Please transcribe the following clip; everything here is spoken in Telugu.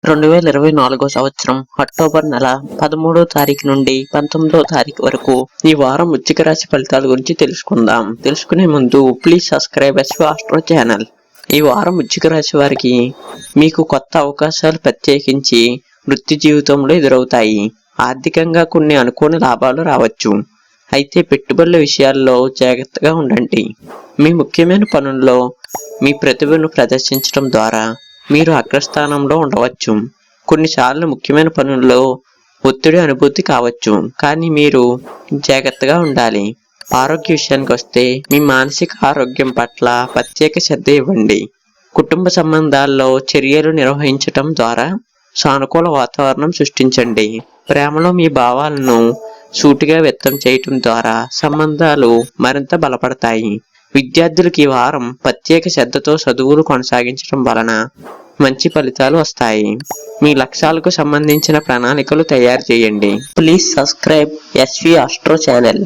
2024 సంవత్సరం అక్టోబర్ నెల 13వ తారీఖు నుండి 19వ తారీఖు వరకు ఈ వారం వృశ్చిక రాశి ఫలితాల గురించి తెలుసుకుందాం. తెలుసుకునే ముందు please subscribe SV astro channel. ఈ వారం వృశ్చిక రాశి వారికి మీకు కొత్త అవకాశాలు ప్రత్యేకించి వృత్తి జీవితంలో ఎదురవుతాయి. ఆర్థికంగా కొన్ని అనుకోని లాభాలు రావచ్చు. అయితే పెట్టుబడుల విషయాల్లో జాగ్రత్తగా ఉండండి. మీ ముఖ్యమైన పనుల్లో మీ ప్రతిభను ప్రదర్శించడం ద్వారా మీరు అగ్రస్థానంలో ఉండవచ్చు. కొన్నిసార్లు ముఖ్యమైన పనుల్లో ఒత్తిడి అనుభూతి కావచ్చు, కానీ మీరు జాగ్రత్తగా ఉండాలి. ఆరోగ్య విషయానికి వస్తే మీ మానసిక ఆరోగ్యం పట్ల ప్రత్యేక శ్రద్ధ ఇవ్వండి. కుటుంబ సంబంధాల్లో చర్యలు నిర్వహించటం ద్వారా సానుకూల వాతావరణం సృష్టించండి. ప్రేమలో మీ భావాలను సూటిగా వ్యక్తం చేయటం ద్వారా సంబంధాలు మరింత బలపడతాయి. విద్యార్థులకు ఈ వారం ప్రత్యేక శ్రద్ధతో చదువులు కొనసాగించడం వలన మంచి ఫలితాలు వస్తాయి. మీ లక్ష్యాలకు సంబంధించిన ప్రణాళికలు తయారు చేయండి. Please subscribe SV astro channel.